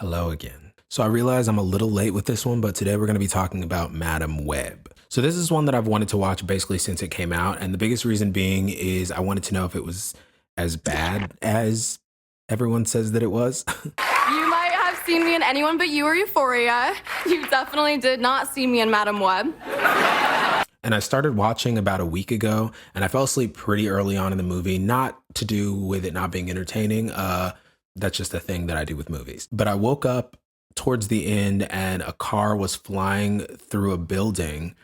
Hello again. So I realize I'm a little late with this one, but today we're going to be talking about Madam Web. So this is one that I've wanted to watch basically since it came out, and the biggest reason being is I wanted to know if it was as bad as everyone says that it was. You might have seen me in Anyone But You or Euphoria. You definitely did not see me in Madam Web. And I started watching about a week ago, and I fell asleep pretty early on in the movie, not to do with it not being entertaining. That's just a thing that I do with movies. But I woke up towards the end and a car was flying through a building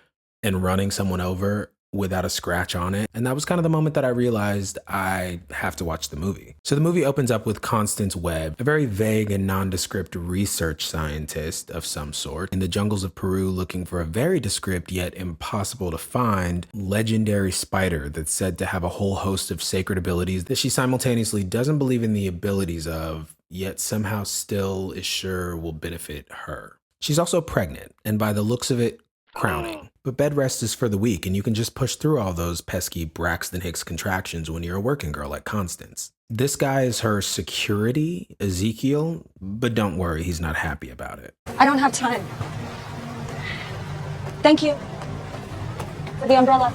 and running someone over without a scratch on it. And that was kind of the moment that I realized I have to watch the movie. So the movie opens up with Constance Webb, a very vague and nondescript research scientist of some sort, in the jungles of Peru looking for a very descript yet impossible to find legendary spider that's said to have a whole host of sacred abilities that she simultaneously doesn't believe in the abilities of, yet somehow still is sure will benefit her. She's also pregnant, and by the looks of it, crowning. But bed rest is for the weak, and you can just push through all those pesky Braxton Hicks contractions when you're a working girl like Constance. This guy is her security, Ezekiel, but don't worry, he's not happy about it. I don't have time. Thank you for the umbrella.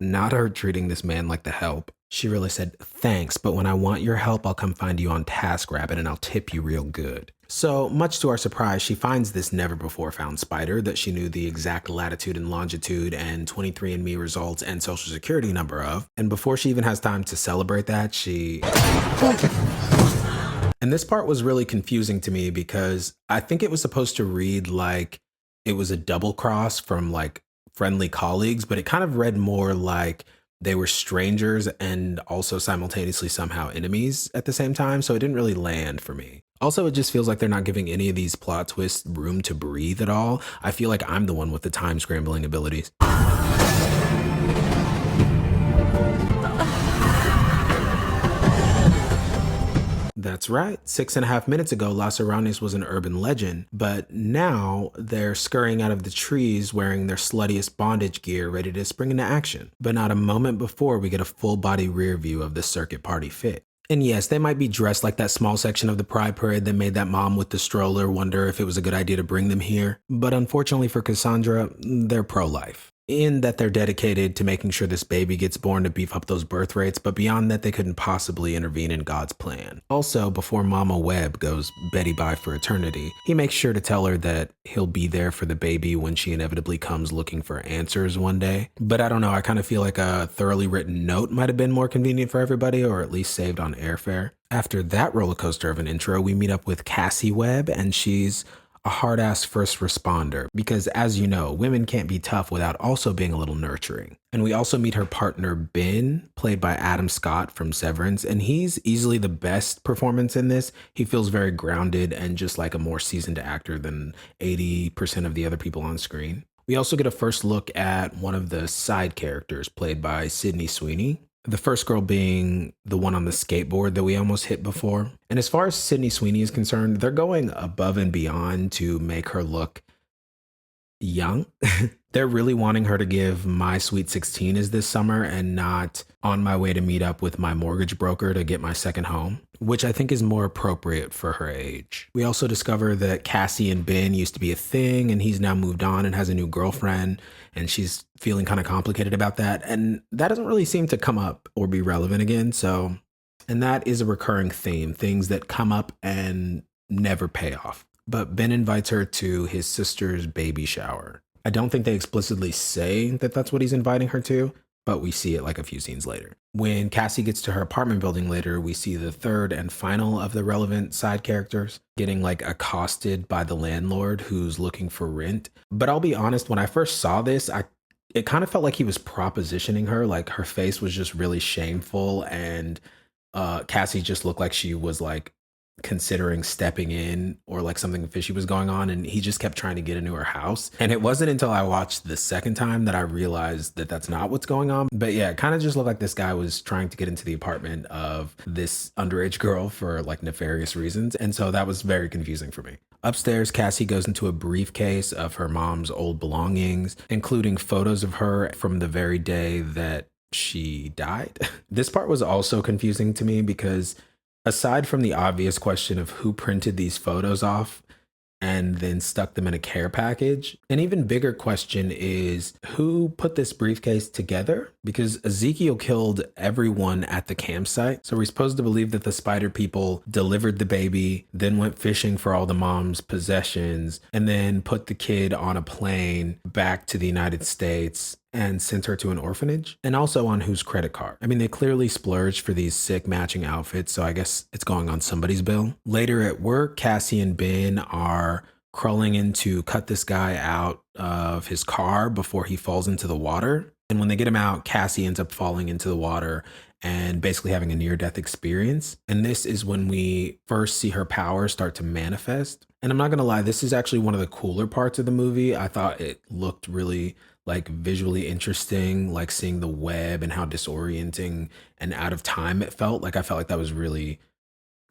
Not her treating this man like the help. She really said, thanks, but when I want your help, I'll come find you on TaskRabbit and I'll tip you real good. So, much to our surprise, she finds this never-before-found spider that she knew the exact latitude and longitude and 23andMe results and social security number of. And before she even has time to celebrate that, she... And this part was really confusing to me because I think it was supposed to read like it was a double cross from like friendly colleagues, but it kind of read more like they were strangers and also simultaneously somehow enemies at the same time, so it didn't really land for me. Also, it just feels like they're not giving any of these plot twists room to breathe at all. I feel like I'm the one with the time scrambling abilities. That's right. 6.5 minutes ago, Las Arañas was an urban legend, but now they're scurrying out of the trees wearing their sluttiest bondage gear ready to spring into action. But not a moment before we get a full body rear view of the circuit party fit. And yes, they might be dressed like that small section of the Pride Parade that made that mom with the stroller wonder if it was a good idea to bring them here. But unfortunately for Cassandra, they're pro-life. In that they're dedicated to making sure this baby gets born to beef up those birth rates, but beyond that, they couldn't possibly intervene in God's plan. Also, before Mama Webb goes Betty bye for eternity, he makes sure to tell her that he'll be there for the baby when she inevitably comes looking for answers one day. But I don't know, I kind of feel like a thoroughly written note might have been more convenient for everybody, or at least saved on airfare. After that roller coaster of an intro, we meet up with Cassie Webb, and she's a hard-ass first responder because, as you know, women can't be tough without also being a little nurturing. And we also meet her partner, Ben, played by Adam Scott from Severance, and he's easily the best performance in this. He feels very grounded and just like a more seasoned actor than 80% of the other people on screen. We also get a first look at one of the side characters played by Sydney Sweeney. The first girl being the one on the skateboard that we almost hit before. And as far as Sydney Sweeney is concerned, they're going above and beyond to make her look young. They're really wanting her to give My Sweet 16 is this summer and not On My Way to Meet Up with My Mortgage Broker to Get My Second Home, which I think is more appropriate for her age. We also discover that Cassie and Ben used to be a thing and he's now moved on and has a new girlfriend and she's feeling kind of complicated about that. And that doesn't really seem to come up or be relevant again. So, and that is a recurring theme, things that come up and never pay off. But Ben invites her to his sister's baby shower. I don't think they explicitly say that that's what he's inviting her to, but we see it like a few scenes later. When Cassie gets to her apartment building later, we see the third and final of the relevant side characters getting like accosted by the landlord who's looking for rent. But I'll be honest, when I first saw this, it kind of felt like he was propositioning her, like her face was just really shameful and Cassie just looked like she was like considering stepping in or like something fishy was going on, and he just kept trying to get into her house. And it wasn't until I watched the second time that I realized that that's not what's going on. But yeah, it kind of just looked like this guy was trying to get into the apartment of this underage girl for like nefarious reasons, and so that was very confusing for me. Upstairs, Cassie goes into a briefcase of her mom's old belongings, including photos of her from the very day that she died. This part was also confusing to me because Aside from the obvious question of who printed these photos off and then stuck them in a care package, an even bigger question is who put this briefcase together? Because Ezekiel killed everyone at the campsite. So we're supposed to believe that the spider people delivered the baby, then went fishing for all the mom's possessions, and then put the kid on a plane back to the United States and sent her to an orphanage, and also on whose credit card. I mean, they clearly splurged for these sick matching outfits, so I guess it's going on somebody's bill. Later at work, Cassie and Ben are crawling in to cut this guy out of his car before he falls into the water. And when they get him out, Cassie ends up falling into the water and basically having a near-death experience. And this is when we first see her power start to manifest. And I'm not gonna lie, this is actually one of the cooler parts of the movie. I thought it looked really like visually interesting, like seeing the web and how disorienting and out of time it felt. Like I felt like that was really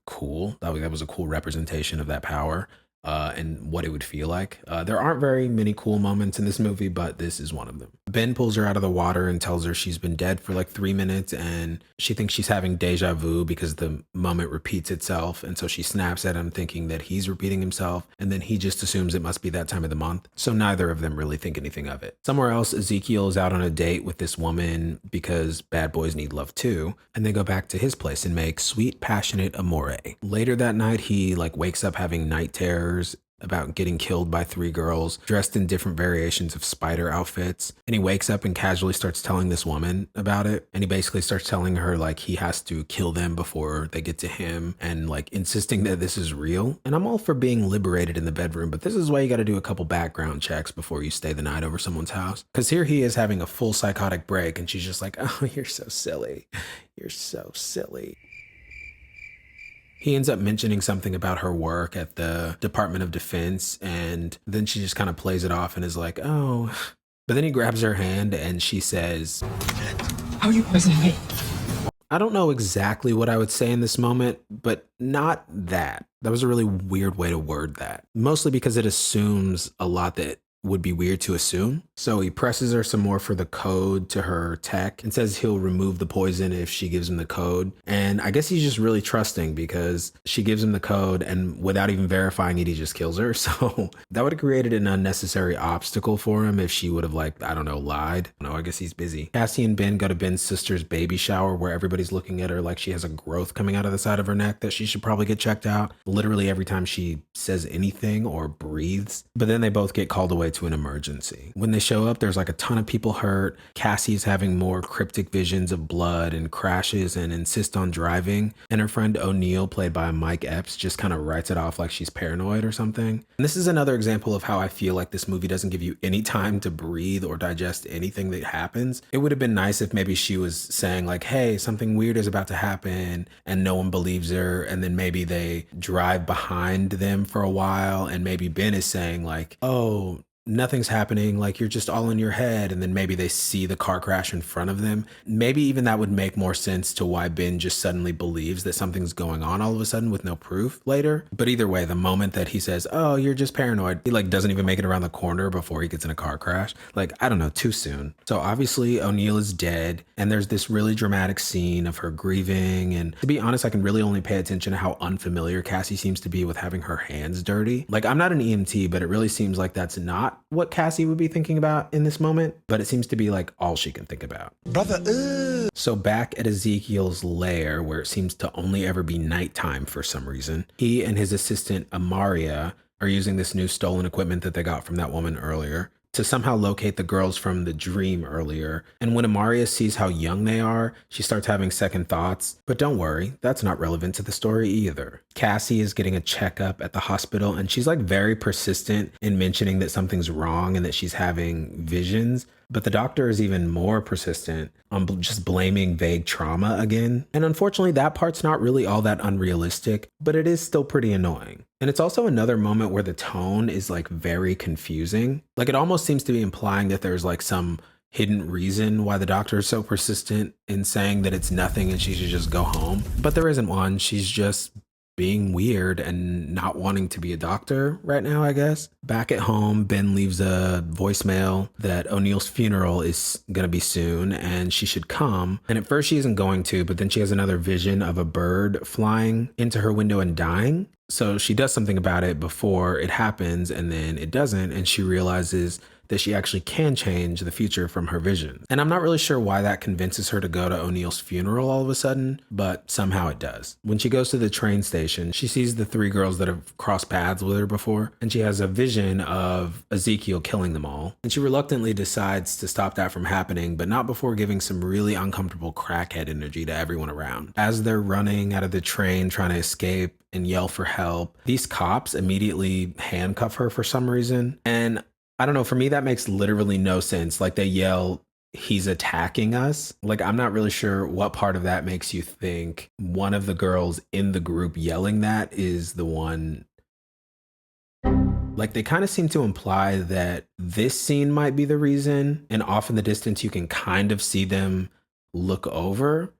cool. That was a cool representation of that power. And what it would feel like. There aren't very many cool moments in this movie, but this is one of them. Ben pulls her out of the water and tells her she's been dead for like 3 minutes and she thinks she's having deja vu because the moment repeats itself. And so she snaps at him thinking that he's repeating himself. And then he just assumes it must be that time of the month. So neither of them really think anything of it. Somewhere else, Ezekiel is out on a date with this woman because bad boys need love too. And they go back to his place and make sweet, passionate amore. Later that night, he like wakes up having night terrors about getting killed by 3 girls dressed in different variations of spider outfits. And he wakes up and casually starts telling this woman about it. And he basically starts telling her like he has to kill them before they get to him and like insisting that this is real. And I'm all for being liberated in the bedroom, but this is why you got to do a couple background checks before you stay the night over someone's house. Because here he is having a full psychotic break and she's just like, oh, you're so silly. You're so silly. He ends up mentioning something about her work at the Department of Defense, and then she just kind of plays it off and is like, oh. But then he grabs her hand and she says, how are you poisoning me? I don't know exactly what I would say in this moment, but not that. That was a really weird way to word that. Mostly because it assumes a lot that would be weird to assume. So he presses her some more for the code to her tech and says he'll remove the poison if she gives him the code. And I guess he's just really trusting because she gives him the code and without even verifying it, he just kills her. So that would have created an unnecessary obstacle for him if she would have like, I don't know, lied. No, I guess he's busy. Cassie and Ben go to Ben's sister's baby shower where everybody's looking at her like she has a growth coming out of the side of her neck that she should probably get checked out literally every time she says anything or breathes. But then they both get called away to an emergency. When they show up, there's like a ton of people hurt. Cassie's having more cryptic visions of blood and crashes and insists on driving. And her friend O'Neill, played by Mike Epps, just kind of writes it off like she's paranoid or something. And this is another example of how I feel like this movie doesn't give you any time to breathe or digest anything that happens. It would have been nice if maybe she was saying like, hey, something weird is about to happen and no one believes her. And then maybe they drive behind them for a while and maybe Ben is saying like, oh, nothing's happening, like you're just all in your head, and then maybe they see the car crash in front of them. Maybe even that would make more sense to why Ben just suddenly believes that something's going on all of a sudden with no proof later. But either way, the moment that he says, oh, you're just paranoid, he like doesn't even make it around the corner before he gets in a car crash. Like, I don't know, too soon. So obviously O'Neill is dead, and there's this really dramatic scene of her grieving, and to be honest, I can really only pay attention to how unfamiliar Cassie seems to be with having her hands dirty. Like, I'm not an EMT, but it really seems like that's not what Cassie would be thinking about in this moment, but it seems to be like all she can think about. Brother, So back at Ezekiel's lair, where it seems to only ever be nighttime for some reason, he and his assistant Amaria are using this new stolen equipment that they got from that woman earlier to somehow locate the girls from the dream earlier. And when Amaria sees how young they are, she starts having second thoughts. But don't worry, that's not relevant to the story either. Cassie is getting a checkup at the hospital, and she's like very persistent in mentioning that something's wrong and that she's having visions. But the doctor is even more persistent on just blaming vague trauma again. And unfortunately, that part's not really all that unrealistic, but it is still pretty annoying. And it's also another moment where the tone is like very confusing. Like it almost seems to be implying that there's like some hidden reason why the doctor is so persistent in saying that it's nothing and she should just go home. But there isn't one. She's just being weird and not wanting to be a doctor right now, I guess. Back at home, Ben leaves a voicemail that O'Neill's funeral is going to be soon and she should come. And at first she isn't going to, but then she has another vision of a bird flying into her window and dying. So she does something about it before it happens, and then it doesn't, and she realizes that she actually can change the future from her vision. And I'm not really sure why that convinces her to go to O'Neill's funeral all of a sudden, but somehow it does. When she goes to the train station, she sees the 3 girls that have crossed paths with her before, and she has a vision of Ezekiel killing them all. And she reluctantly decides to stop that from happening, but not before giving some really uncomfortable crackhead energy to everyone around. As they're running out of the train trying to escape and yell for help, these cops immediately handcuff her for some reason. And I don't know, for me, that makes literally no sense. Like, they yell, "He's attacking us." Like, I'm not really sure what part of that makes you think one of the girls in the group yelling that is the one. Like, they kind of seem to imply that this scene might be the reason. And off in the distance, you can kind of see them look over.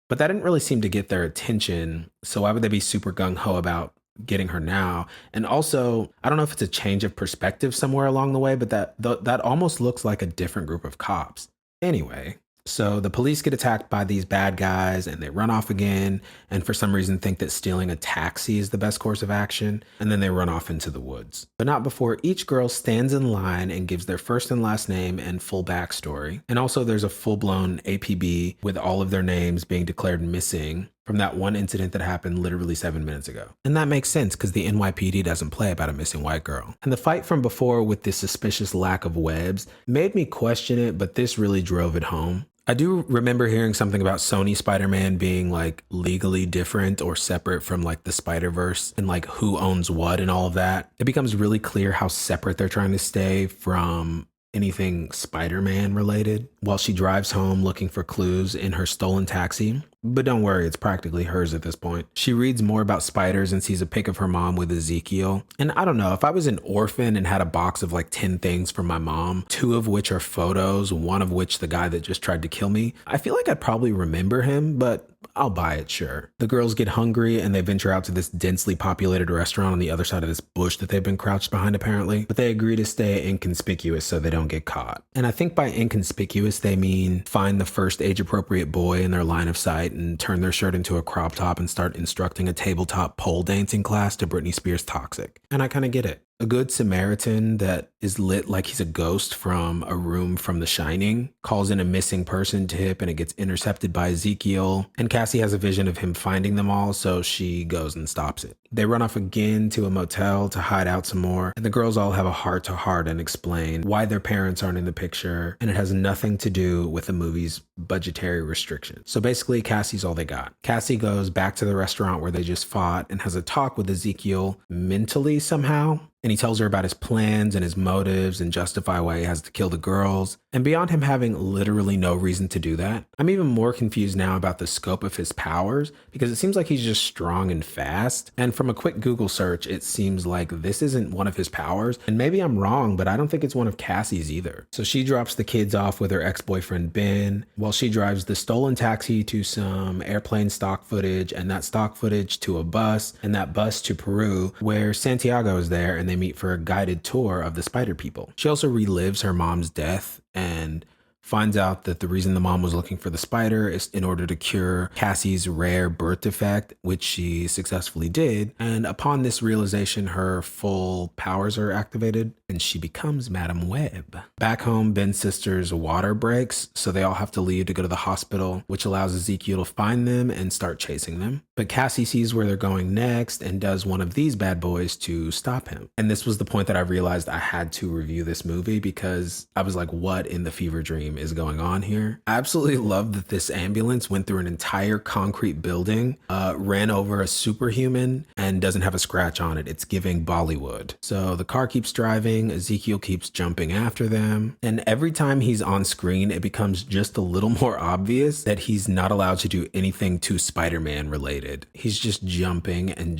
But that didn't really seem to get their attention. So why would they be super gung-ho about getting her now? And also, I don't know if it's a change of perspective somewhere along the way, but that almost looks like a different group of cops. Anyway, so the police get attacked by these bad guys and they run off again, and for some reason think that stealing a taxi is the best course of action, and then they run off into the woods. But not before each girl stands in line and gives their first and last name and full backstory. And also there's a full-blown APB with all of their names being declared missing from that one incident that happened literally 7 minutes ago. And that makes sense because the NYPD doesn't play about a missing white girl. And the fight from before with this suspicious lack of webs made me question it, but this really drove it home. I do remember hearing something about Sony Spider-Man being like legally different or separate from like the Spider-Verse and like who owns what and all of that. It becomes really clear how separate they're trying to stay from anything Spider-Man related while she drives home looking for clues in her stolen taxi. But don't worry, it's practically hers at this point. She reads more about spiders and sees a pic of her mom with Ezekiel. And I don't know, if I was an orphan and had a box of like 10 things from my mom, 2 of which are photos, 1 of which the guy that just tried to kill me, I feel like I'd probably remember him, but I'll buy it, sure. The girls get hungry and they venture out to this densely populated restaurant on the other side of this bush that they've been crouched behind apparently, but they agree to stay inconspicuous so they don't get caught. And I think by inconspicuous, they mean find the first age-appropriate boy in their line of sight and turn their shirt into a crop top and start instructing a tabletop pole dancing class to Britney Spears' Toxic. And I kind of get it. A good Samaritan that is lit like he's a ghost from a room from The Shining calls in a missing person tip and it gets intercepted by Ezekiel. And Cassie has a vision of him finding them all, so she goes and stops it. They run off again to a motel to hide out some more, and the girls all have a heart-to-heart and explain why their parents aren't in the picture, and it has nothing to do with the movie's budgetary restrictions. So basically, Cassie's all they got. Cassie goes back to the restaurant where they just fought and has a talk with Ezekiel mentally somehow. And he tells her about his plans and his motives and justify why he has to kill the girls. And beyond him having literally no reason to do that, I'm even more confused now about the scope of his powers because it seems like he's just strong and fast. And from a quick Google search, it seems like this isn't one of his powers. And maybe I'm wrong, but I don't think it's one of Cassie's either. So she drops the kids off with her ex-boyfriend Ben while she drives the stolen taxi to some airplane stock footage and that stock footage to a bus and that bus to Peru where Santiago is there and they meet for a guided tour of the spider people. She also relives her mom's death and finds out that the reason the mom was looking for the spider is in order to cure Cassie's rare birth defect, which she successfully did. And upon this realization, her full powers are activated and she becomes Madam Web. Back home, Ben's sister's water breaks, so they all have to leave to go to the hospital, which allows Ezekiel to find them and start chasing them. But Cassie sees where they're going next and does one of these bad boys to stop him. And this was the point that I realized I had to review this movie because I was like, what in the fever dream is going on here? I absolutely love that this ambulance went through an entire concrete building, ran over a superhuman, and doesn't have a scratch on it. It's giving Bollywood. So the car keeps driving, Ezekiel keeps jumping after them, and every time he's on screen, it becomes just a little more obvious that he's not allowed to do anything too Spider-Man related. He's just jumping and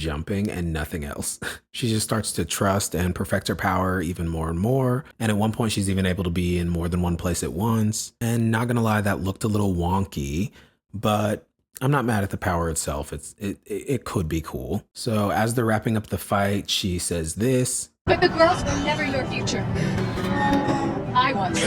nothing else. She just starts to trust and perfect her power even more and more. And at one point, she's even able to be in more than one place at once. And not gonna lie, that looked a little wonky, but I'm not mad at the power itself. It could be cool. So as they're wrapping up the fight, she says this. But the girls were never your future. I was.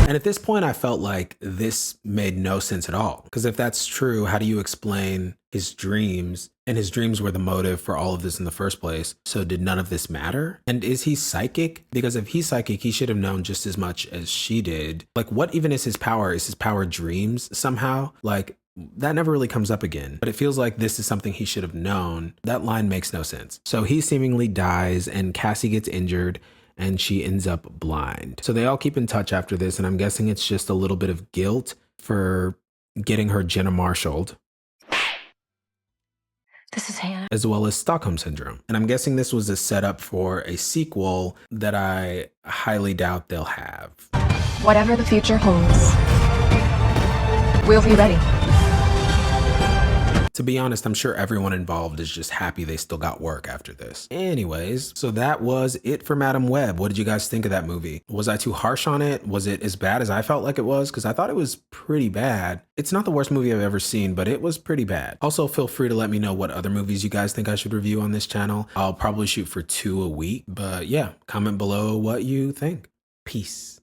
And at this point, I felt like this made no sense at all. Because if that's true, how do you explain his dreams? And his dreams were the motive for all of this in the first place. So did none of this matter? And is he psychic? Because if he's psychic, he should have known just as much as she did. Like, what even is his power? Is his power dreams somehow? Like, that never really comes up again, but it feels like this is something he should have known. That line makes no sense. So he seemingly dies and Cassie gets injured and she ends up blind. So they all keep in touch after this, and I'm guessing it's just a little bit of guilt for getting her Jenna Marshalled. This is Hannah. As well as Stockholm Syndrome. And I'm guessing this was a setup for a sequel that I highly doubt they'll have. Whatever the future holds, we'll be ready. To be honest, I'm sure everyone involved is just happy they still got work after this. Anyways, so that was it for Madam Web. What did you guys think of that movie? Was I too harsh on it? Was it as bad as I felt like it was? Because I thought it was pretty bad. It's not the worst movie I've ever seen, but it was pretty bad. Also, feel free to let me know what other movies you guys think I should review on this channel. I'll probably shoot for 2 a week, but yeah, comment below what you think. Peace.